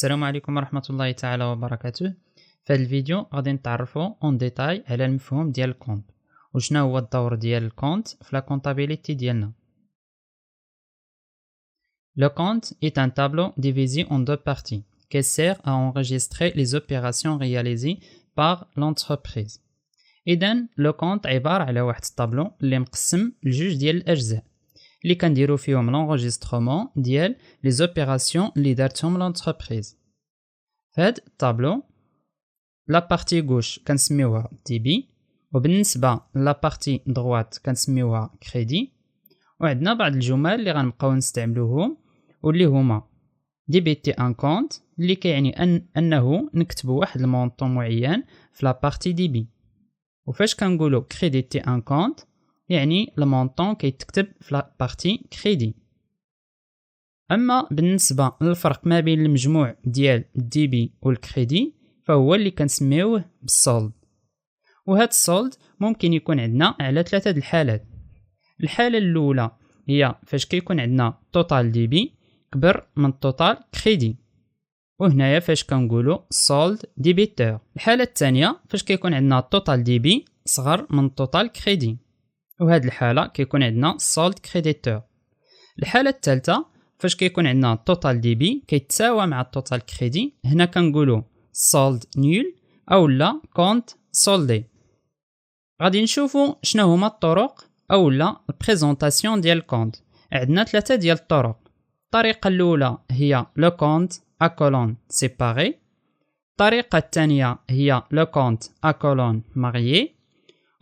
السلام عليكم ورحمة الله تعالى وبركاته. في هذا الفيديو غادي نتعرفوا اون ديتاي على المفهوم ديال الكونت وشنا هو الدور ديال الكونت في لا كونطابيليتي ديالنا. Le compte est un tableau divisé en deux parties qui sert à enregistrer les opérations réalisées par l'entreprise. إذن لو كونت عبارة على واحد الطابلو اللي مقسم لجوج ديال الأجزاء اللي كنديرو فيهم لونغيسترومون ديال لي زوبيراسيون اللي دارتهم لونتربريز. فهاد الطابلو لا بارتي غوش كنسميوها ديبي، وبالنسبة لا بارتي دغوات كنسميوها كريدي، وعندنا بعض الجمل اللي غنبقاو نستعملوهم واللي هما ديبيتي ان كونت اللي كيعني انه نكتبوا واحد المونطون معين في لا بارتي ديبي، وفاش كنقولوا كريديتي ان كونت يعني المونطون كيتكتب في لا بارتي كريدي. اما بالنسبه للفرق ما بين المجموع ديال الديبي والكريدي فهو اللي كنسميوه بالسولد. وهذا السولد ممكن يكون عندنا على ثلاثه د الحالات. الحاله الاولى هي فاش كيكون عندنا توتال ديبي كبر من توتال كريدي، وهنايا فاش كنقولوا سولد ديبيتور. الحاله الثانيه فاش كيكون عندنا توتال ديبي صغر من توتال كريدي، وهاد الحاله كيكون عندنا سولد كريديتور. الحاله الثالثه فاش كيكون عندنا توتال ديبي كيتساوى مع التوتال كريدي، هنا كنقولوا سولد نيل او لا كونت سولدي. غادي نشوفوا شنو هما الطرق او لا البريزونطاسيون ديال الكونت. عندنا ثلاثه ديال الطرق. الطريقه الاولى هي لو كونت ا كولون سيباري، الطريقه الثانيه هي لو كونت ا كولون ماريي،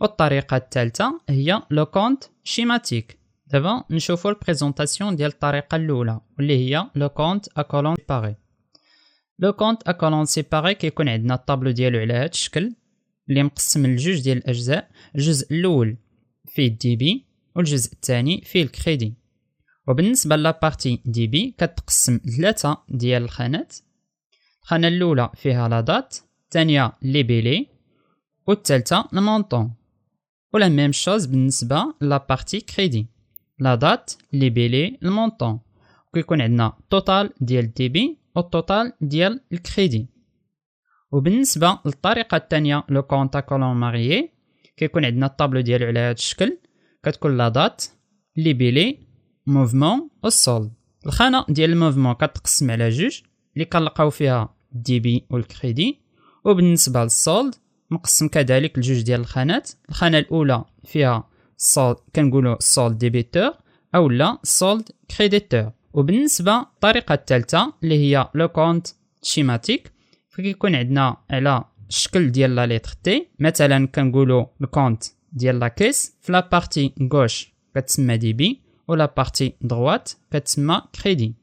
والطريقه الثالثه هي لو كونت شيماتيك. دابا نشوفوا البريزونطاسيون ديال الطريقه الاولى واللي هي لو كونت ا كولون سيباري. لو كونت ا كولون سيباري كيكون عندنا الطابلو ديالو على هذا الشكل اللي مقسم لجوج ديال الاجزاء. الجزء الاول فيه الديبي والجزء الثاني فيه الكريدي. وبالنسبه لا بارتي ديبي كتقسم لثلاثه ديال الخانات. الخانه الاولى فيها لا دات، الثانيه لي بيلي، والثالثه المونطون. ولا ميم شوز بالنسبه لا بارتي كريدي، لا دات لي بيلي المونطون. وكيكون عندنا توتال ديال الديبي والتوتال ديال الكريدي. وبالنسبه للطريقه الثانيه لو كونت ا كولون ماريي كيكون عندنا الطابلو ديالو على هذا الشكل، كتكون لا دات لي بيلي موفمون والسولد. الخانه ديال الموفمون كتقسم على جوج اللي كنلقاو فيها الديبي والكريدي. وبالنسبه للسولد مقسم كذلك لجوج ديال الخانات. الخانه الاولى فيها السولد كنقولوا السولد ديبيتور او لا السولد كريديتور. وبالنسبه للطريقه الثالثه اللي هي لو كونت شيماتيك فكيكون عندنا على الشكل ديال لا ليتر تي. مثلا كنقولوا الكونت ديال لا كيس في لا بارتي غوش كتسمى ديبي ولا بارتي دغوات كتسمى كريدي.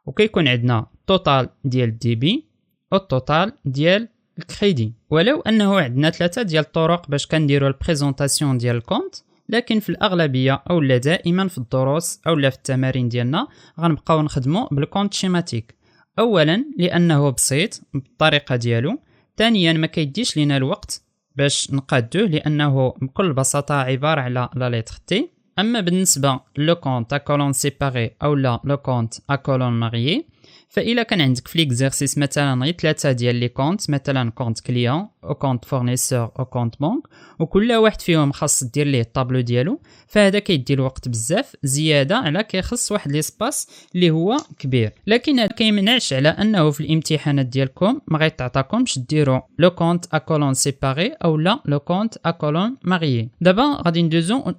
وكيكون عندنا توتال ديال الديبي والتوتال ديال الكريدي. ولو انه عندنا ثلاثه ديال الطرق باش كنديروا البريزونطاسيون ديال الكونت، لكن في الاغلبيه او لا دائما في الدروس او لا في التمارين ديالنا غنبقاو نخدموا بالكونت شيماتيك. اولا لانه بسيط بالطريقه ديالو، ثانيا ما كيديش لينا الوقت باش نقادوه لانه بكل بساطه عباره على لا ليتر تي. اما بالنسبه لو كونت ا كولون سيباري او لا لو كونت ا كولون ماريي فإلا كان عندك في ليكزيرسيس مثلا غير ثلاثه ديال لي كونت، مثلا كونت كليون او كونت فورنيسور او كونت بنك، وكل واحد فيهم خاص دير ليه الطابلو ديالو، فهذا كيدي الوقت بزاف زياده على كيخص واحد ليسباس اللي هو كبير. لكن هذا كيمنعش على انه في الامتحانات ديالكم ما غيتعطاكمش ديروا لو كونت ا كولون سيباري او لا لو كونت ا كولون ماريي. دابا غادي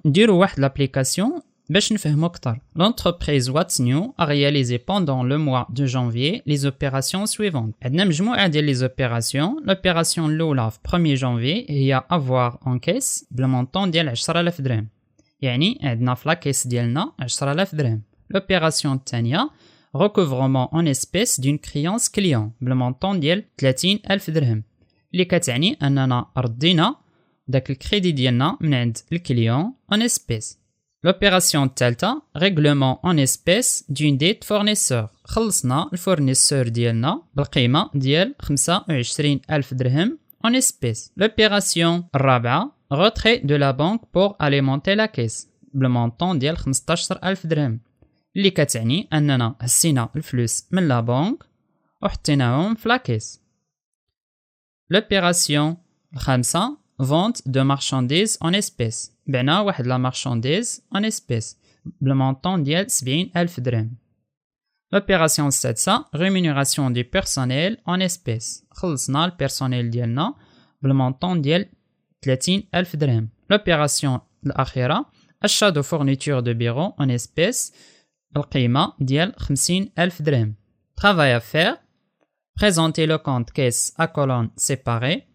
نديروا واحد لابليكاسيون باش نفهمو اكثر. L'entreprise What's New a réalisé pendant le mois de janvier les opérations suivantes. عندنا مجموعة ديال لي زوبيراسيون. لوبيراسيون الأولى في 1 janvier هي avoir en caisse بالمونطون ديال 10,000 درهم، يعني عندنا في لاكيس ديالنا 10,000 درهم. لوبيراسيون الثانية recouvrement en espèces d'une créance client بالمونطون ديال 30,000 درهم، اللي كتعني أننا ردينا داك الكريدي ديالنا من عند الكليون en espèces. لوبيراسيون الثالثه ريغلومون اون اسبيس دون ديت فورنيسور، خلصنا الفورنيسور ديالنا بالقيمه ديال 25,000 درهم اون اسبيس. لوبيراسيون الرابعه روتري دو لا بانك بور اليمونتي لا كيس بالمونطون ديال 15,000 درهم، اللي كتعني اننا هسينا الفلوس من لا بانك وحطيناهم في لاكيس. لوبيراسيون الخامسة vente de marchandises en espèces. بعنا واحد لا marchandise en espèces بالمونطون ديال 70,000 درهم. لوبيراسيون السادسة rémunération du personnel en espèces. خلصنا البيرسونيل ديالنا بالمونطون ديال 30,000 درهم. لوبيراسيون الأخيرة achat de fourniture de bureau en espèces بالقيمة ديال 50,000 درهم. Travail à faire: présenter le compte caisse à colonne séparée,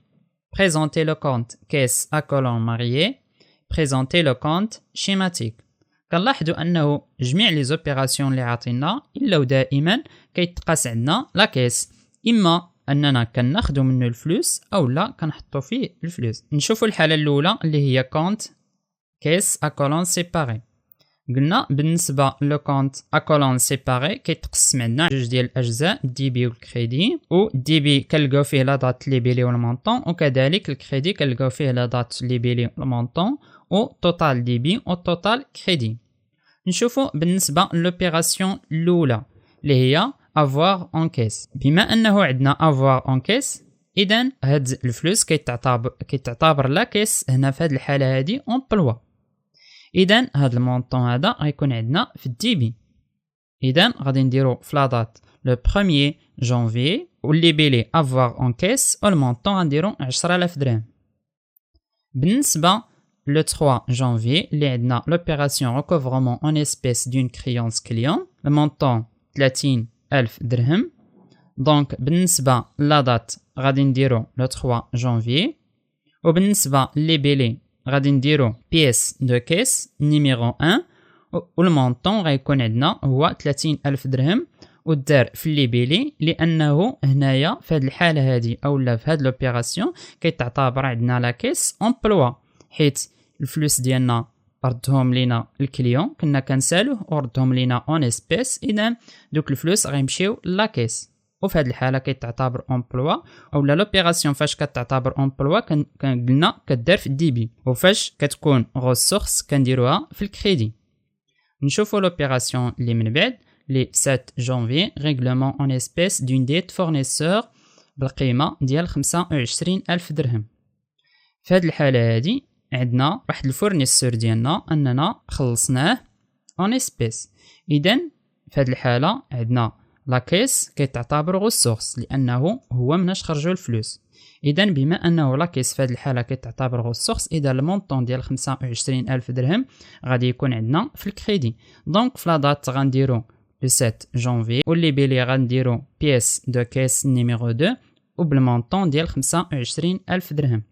présenter le compte caisse à colonne mariée, présenter le compte schématique. كنلاحظوا أنه جميع لي زوبيراسيون اللي عاطينا إلا ودائما كيتقاس عندنا لا كيس، إما أننا كناخدو منه الفلوس أو لا كنحطو فيه الفلوس. نشوفوا الحالة الأولى اللي هي كونت كيس à colonne séparée. قلنا بالنسبة لو كونت à colonne séparée كيتقسم عندنا جوج ديال الأجزاء، الديبي والكريدي، و الديبي كنلقاو فيه لا دات لي بيلي والمونطون، وكذلك الكريدي كنلقاو فيه لا دات لي بيلي والمونطون و توتال ديبي و توتال كريدي. نشوفوا بالنسبة للوبيراسيون الأولى اللي هي avoir en caisse. بما أنه عندنا avoir en caisse إذن هاد الفلوس كيتعتبر لا كيس هنا في هاد الحالة هادي امبلوا. إذن هاد المونطون هذا غيكون عندنا في الديبي. إذن غادي نديرو في لا دات لو 1er جانفي واللي بيلي avoir en caisse والمونطون غنديرو 10,000 درهم. بالنسبة le 3 janvier اللي عندنا l'opération recouvrement en espèces d'une créance client le montant 30,000 درهم. دونك بالنسبة لا دات غادي نديرو le 3 janvier، وبالنسبة لي بيلي غادي نديرو pièce de caisse numéro 1 والمونطون غيكون عندنا هو 30,000 درهم، ودار في لي بيلي لأنه هنايا في هاد الحالة هادي أولا في هاد لوبيراسيون كيتعتبر عندنا لا كيس امبلوا، حيت الفلوس ديالنا ردهم لينا الكليون كنا كنسالوه وردهم لينا اون اسبيس، اذا دوك الفلوس غيمشيو لا كيس، وفي هذه الحاله كيتعتبر امبلوا اولا لوبيراسيون. فاش كتعتبر امبلوا قلنا كدار في الديبي، وفاش كتكون غوسورس كنديروها في الكريدي. نشوفوا لوبيراسيون اللي من بعد لي 7 جانفي ريغلومون اون اسبيس دون ديت فورنيسور بالقيمه ديال 25,000 درهم. في هذه الحاله هذه عندنا واحد الفورنيسور ديالنا اننا خلصناه اون اسبيس، اذا في هذه الحاله عندنا لا كيس كيتعتبر غوسورس لانه هو مناش خرجوا الفلوس. اذا بما انه لا كيس في هذه الحاله كيتعتبر غوسورس، اذا المونطون ديال 25,000 درهم غادي يكون عندنا في الكريدي. دونك في لا دات غنديرو لو 7 جانفي واللي بيلي غنديرو بيس دو كيس نيميرو 2 وبالمونطون ديال 25,000 درهم.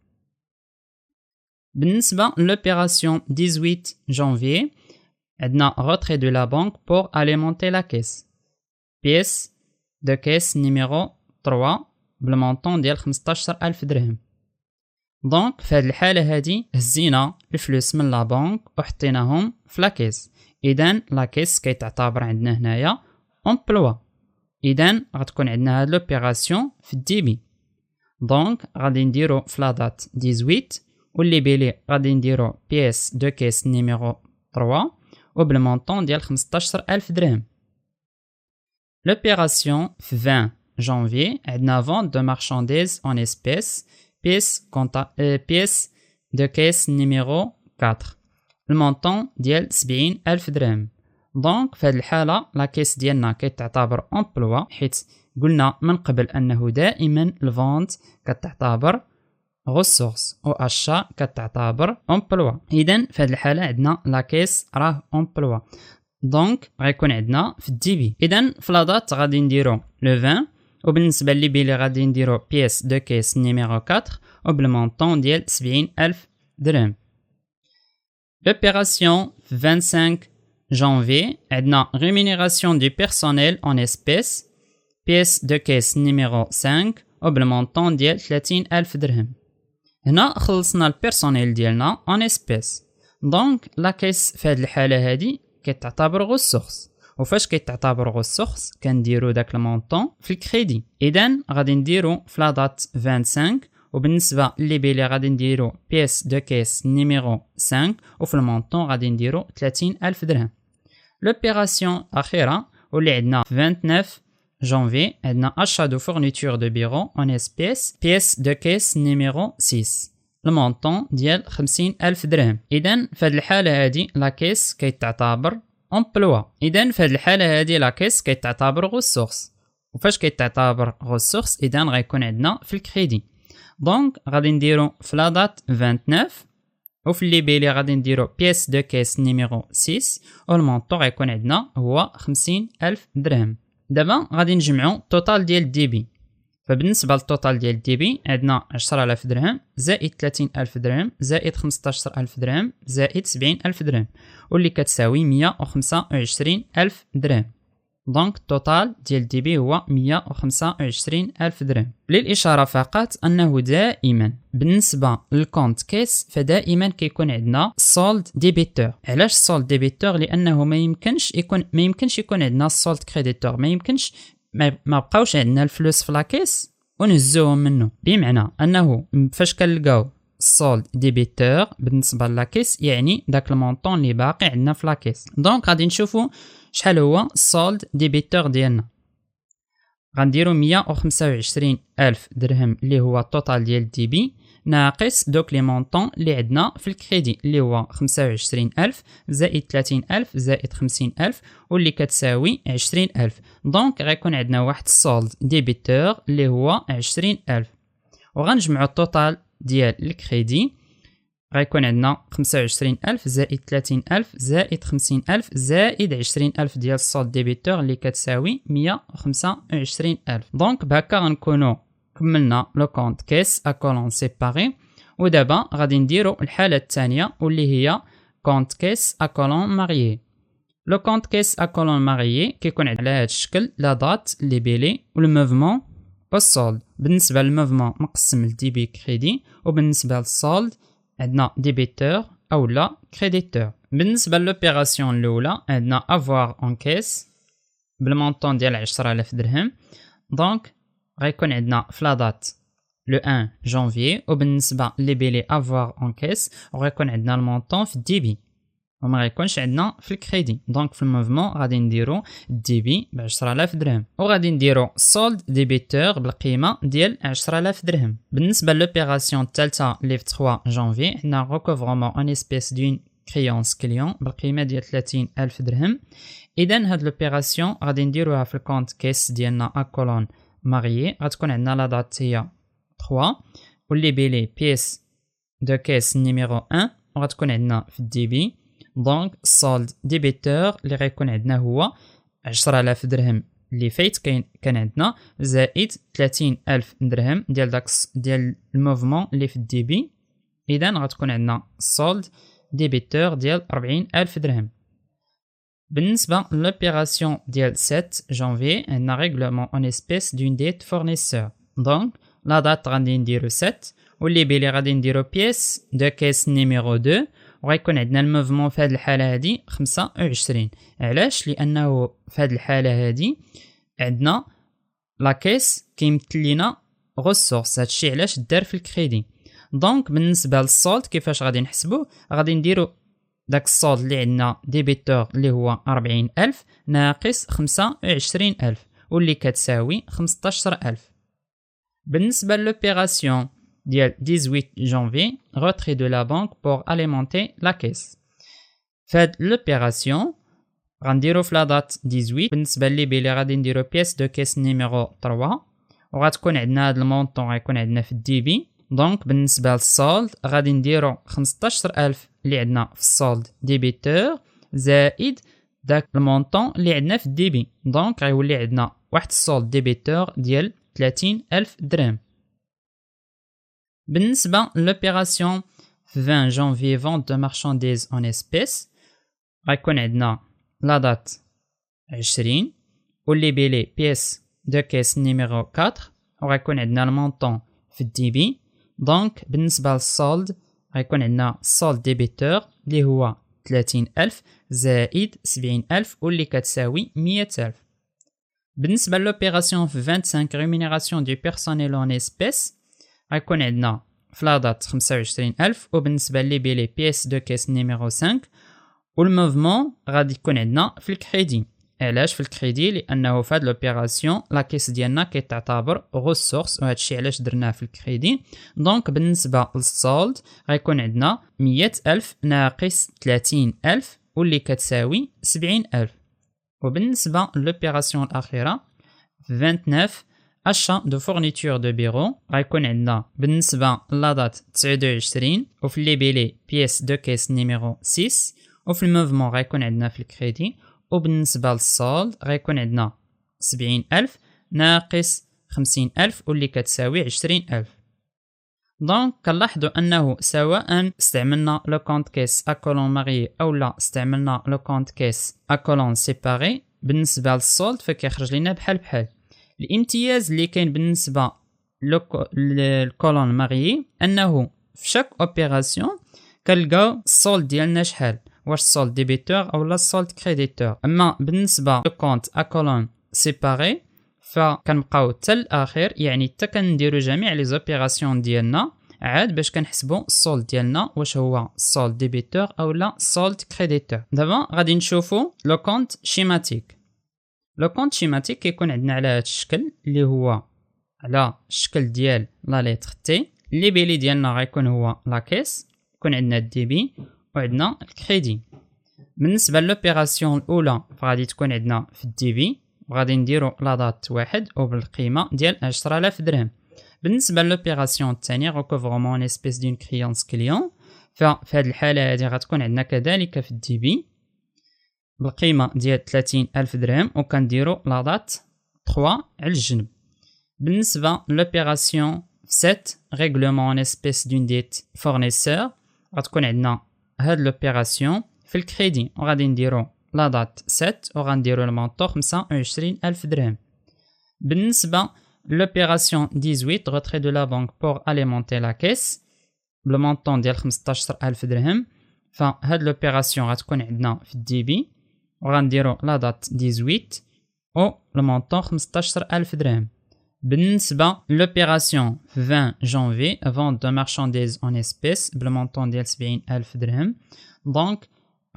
بالنسبة للopération 18 janvier عندنا retrait de la banque pour alimenter la caisse. pièce de caisse numéro 3 بالمونطون ديال 15,000 درهم. دونك في هذه الحالة هذه هزينا الفلوس من لا بنك وحطيناهم في لا كيس، إذن لا كيس كيتعتبر عندنا هنايا امبلوا، إذن غتكون عندنا هاد لوبيراسيون في الديبي. دونك غادي نديرو في لا دات 18 واللي بيلي غادي نديرو بيس دو كيس نيميرو 3 وبالمونطون ديال 15,000 درهم. لوبيراسيون في 20 جانفي عندنا vente de marchandises en espèces pièce de caisse numéro 4 المونطون ديال 70,000 درهم. دونك في هذه الحالة لا كيس ديالنا كتعتبر امبلوا، حيت قلنا من قبل أنه دائما الفونت كتعتبر غوسورس و اشا كتعتبر امبلوا، اذا في هذه الحاله عندنا لا كيس راه امبلوا. دونك غيكون عندنا في الديبي، اذا في لا دات غادي نديرو لو 20 وبالنسبه لي بيلي غادي نديرو بيس دو كيس نيميرو 4 وبالمونطون ديال 70,000 درهم. لوبيراسيون 25 janvier عندنا rémunération du personnel en espèces pièce de caisse numéro 5 وبالمونطون ديال 30,000 درهم. هنا خلصنا البيرسونيل ديالنا اون اسبيس. دونك لا كيس في هذه الحاله هذه كتعتبر غوسورس، وفاش كيتعتبر غوسورس كنديرو داك المونطون في الكريدي. اذا غادي نديرو في لا دات 25 وبالنسبه لي بيلي غادي نديرو بيس دو كيس نيميرو 5 وفي المونطون غادي نديرو 30,000 درهم. لوبيراسيون اخيره واللي عندنا 29 janvier عندنا achat de fourniture de bureau en espèces pièce de caisse numéro 6 المونطون ديال 50,000 درهم. إذن في هذه الحالة هذه لا كيس كيتعتبر امبلوا. إذن في هذه الحالة هذه لا كيس كيتعتبر غوسورس. وفاش كيتعتبر غوسورس إذن غيكون عندنا في الكريدي. دونك غادي نديرو في لا دات 29 وفي الليبيلي غادي نديرو بيس دو كيس نيميرو 6 والمونطون غيكون عندنا هو 50,000 درهم. دابا غادي نجمعو التوتال ديال الديبي. فبالنسبة للتوتال ديال الديبي عندنا 10,000 درهم زائد 30,000 درهم زائد 15,000 درهم زائد 70,000 درهم واللي كتساوي 125,000 درهم. دونك التوتال ديال الديبي هو 125,000 درهم. للإشارة فقط أنه دائما بالنسبة للكونت كيس فدائما كيكون عندنا سولد ديبيتور. علاش سولد ديبيتور؟ لأنه ما يمكنش يكون عندنا سولد كريديتور. ما يمكنش ما بقاوش عندنا الفلوس في لاكيس ونهزوهم منه. بمعنى انه فاش كنلقاو السولد ديبيتور بالنسبه لاكيس يعني داك المونطون اللي باقي عندنا في لاكيس. دونك غادي نشوفوا شحال هو السولد ديبيتور ديالنا. غنديروا 125,000 درهم اللي هو التوتال ديال الديبي ناقص دوك لي مونطون اللي عندنا في الكريدي اللي هو 25,000 زائد 30,000 زائد 50,000 واللي كتساوي 20,000. دونك غيكون عندنا واحد السولد ديبيتور اللي هو 20,000 وغنجمعوا التوتال ديال الكريدي غيكون عندنا 25,000 زائد 30,000 زائد 50,000 زائد 20,000 ديال السولد ديبيتور اللي كتساوي 125,000. دونك بهكا غنكونوا كملنا لو كونت كيس ا كولون سيباري. ودابا غادي نديرو الحالة الثانية واللي هي كونت كيس ا كولون ماريي. لو كونت كيس ا كولون ماريي كيكون على هذا الشكل لا دات لي بيلي والموفمون والسولد. بالنسبة للموفمون مقسم لديبي كريدي وبالنسبة للسولد عندنا ديبيتور او لا كريديتور. بالنسبة للوبيراسيون الاولى عندنا افوار اون كيس بالمونطون ديال 10,000 درهم. دونك غيكون عندنا في لا دات لو 1 جانفي وبالنسبة لي بيلي افوار اون كيس وغيكون عندنا المونطون في الديبي وما غيكونش عندنا في الكريدي. دونك في الموفمون غادي نديرو الديبي ب 10,000 درهم وغادي نديرو سولد ديبيتور بالقيمة ديال 10,000 درهم. بالنسبة للوبيراسيون الثالثة اللي في 3 جانفي عندنا ريكوفرمون ان اسبيس دون كريونس كليون بالقيمة ديال 30,000 درهم. إذن هاد لوبيراسيون غادي نديروها في الكونت كيس ديالنا ا كولون ماريي. غتكون عندنا لا دات هي 3 واللي بيلي بيس دو كيس نيميرو 1 وغتكون عندنا في الديبي. دونك السولد ديبيتور اللي غيكون عندنا هو 10,000 درهم اللي فايت كان عندنا زائد 30,000 درهم ديال الموفمون اللي في الديبي. إذن غتكون عندنا السولد ديبيتور ديال 40,000 درهم. بالنسبة للوبيراسيون ديال 7 جانفي عندنا ريغلومون اون اسبيس دون ديت فورنيسور. دونك لا دات غادي نديرو 7 واللي بيلي غادي نديرو بيس دو كيس نيميرو 2 وغيكون عندنا الموفمون في هذه الحالة هذه 25. علاش؟ لأنه في هذه الحالة هذه عندنا لا كيس كيمثل لينا غوسورس. هادشي علاش دار في الكريدي. دونك بالنسبة للسولد كيفاش غادي نحسبوه؟ غادي نديرو داك السولد اللي عندنا ديبيتور اللي هو 40,000 ناقص 25,000 واللي كتساوي 15,000. بالنسبة للوبيراسيون ديال 18 جانفي retrait de la banque pour alimenter la caisse. فهاد لوبيراسيون غنديرو في لا دات 18. بالنسبة لي بيلي غادي نديرو بيس دو كيس نيميرو 3 وغتكون عندنا هاد المونطون غيكون عندنا في الديبي. دونك بالنسبة للسولد غادي نديرو 15,000 اللي عندنا في السولد ديبيتور زائد داك المونطون اللي عندنا في الديبي. دونك غيولي عندنا واحد السولد ديبيتور ديال 30,000 درهم. بالنسبة للوبيراسيون في 20 جانفي فونت دو مارشانديز اون اسبيس غيكون عندنا لا دات 20 واللي بيلي بيس دو كيس نيميرو 4 وغيكون عندنا المونطون في الديبي. دونك بالنسبة للسولد غيكون عندنا السولد ديبيتور اللي هو 30,000 زائد 70,000 واللي كتساوي 100,000. بالنسبة للوبيراسيون في 25 rémunération du personnel en espèces غيكون عندنا في لا دات 25,000 وبالنسبة لي بيلي بيس دو كيس نيميرو 5 والموفمون غادي يكون عندنا في الكريدي علاش في الكريدي؟ لانه في هاد لوبيراسيون لا كيس ديالنا كيتعتبر غوسورس، وهادشي علاش درناه في الكريدي. دونك بالنسبه للسولد غيكون عندنا 100,000 ناقص 30,000 واللي كتساوي 70,000. وبالنسبه للوبيراسيون الاخيره 29 achat de fourniture de bureau غيكون عندنا بالنسبه لا دات 29 وفي الليبيلي بيس دو كيس نيميرو 6 وفي الموفمون غيكون عندنا في الكريدي. وبالنسبه للسولد غيكون عندنا 70,000 ناقص 50,000 واللي كتساوي 20,000. دونك كنلاحظوا انه سواء استعملنا لو كونت كيس ا كولون ماريي او لا استعملنا لو كونت كيس ا كولون سيباري، بالنسبه للسولد فكيخرج لنا بحال بحال. الامتياز اللي كاين بالنسبه للكولون ماريي انه في شاك اوبيراسيون كنلقاو السولد ديالنا شحال، واش السولد ديبيتور او لا السولد كريديتور. اما بالنسبه لو كونت ا كولون سيباري فكنبقاو حتى الاخير، يعني حتى كنديرو جميع لي زوبيراسيون ديالنا عاد باش كنحسبوا السولد ديالنا واش هو السولد ديبيتور او لا السولد كريديتور. دابا غادي نشوفوا لو كونت شيماتيك. لو كونت شيماتيك كيكون عندنا على هذا الشكل اللي هو على الشكل ديال لا ليتر تي. اللي بيلي ديالنا غيكون هو لا كيس، يكون عندنا الديبي وعندنا الكريدي. بالنسبه للوبيراسيون الاولى فغادي تكون عندنا في الديبي وغادي نديرو لا دات 1 وبالقيمه ديال 10,000 درهم. بالنسبه للوبيراسيون الثانيه ريكوفرمون اسبيس دون كريونس كليون، ففي هذه الحاله هذه غتكون عندنا كذلك في الديبي بالقيمه ديال 30,000 درهم وكنديرو لا دات 3 على الجنب. بالنسبه للوبيراسيون 7 ريغلومون اسبيس دون ديت فورنيسور غتكون عندنا هاد لوبيراسيون في الكريدي وغادي نديرو لا دات 7 وغنديرو المونطو 25,000 درهم. بالنسبه لوبيراسيون 18 retrait de la banque pour alimenter la caisse بالمونطون ديال 15,000 درهم، فهاد لوبيراسيون غتكون عندنا في الديبي وغنديرو لا دات 18 و المونطون 15,000 درهم. بالنسبه لوبيراسيون 20 janvier vente de marchandises en espèces بالمونطون ديال 70,000 درهم. دونك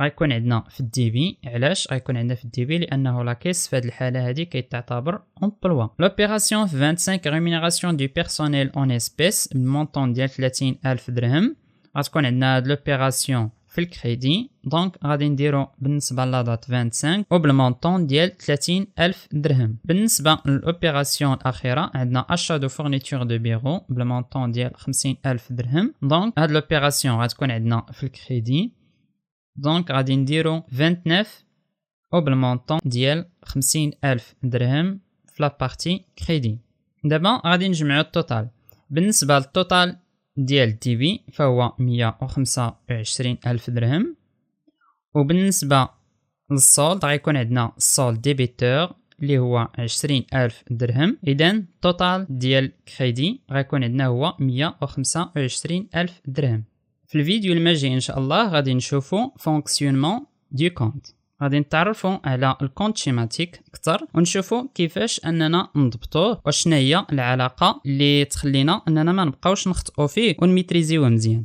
غيكون عندنا في الديبي. علاش غيكون عندنا في الديبي؟ لانه لا كيس في هذه الحاله هذه كيتعتبر امبلوا. لوبيراسيون 25 rémunération du personnel en espèces بالمونطون ديال 30,000 درهم غتكون عندنا هاد لوبيراسيون في الكريدي. دونك غادي نديرو بالنسبه لا دات 25 وبالمونطون ديال 30,000 درهم. بالنسبه للوبيراسيون الاخيره عندنا achat de fourniture de bureau بالمونطون ديال 50,000 درهم. دونك هاد لوبيراسيون غتكون عندنا في الكريدي. دونك غادي نديرو 29 وبالمونطون ديال 50,000 درهم في لا بارتي كريدي. دابا غادي نجمعو التوتال. بالنسبه للتوتال ديال دي بي فهو 125,000 درهم. وبالنسبه للسولد غيكون عندنا السولد ديبيتور اللي هو 20,000 درهم. اذا التوتال ديال كريدي غيكون عندنا هو 125,000 درهم. في الفيديو الماجي ان شاء الله غادي نشوفوا فونكسيونمون دو كونت، غادي نتعرفوا على الكونت شيماتيك اكثر ونشوفوا كيفاش اننا نضبطوه وشنا هي العلاقه اللي تخلينا اننا ما نبقاوش نخطئوا فيه ونميتريزيوه مزيان.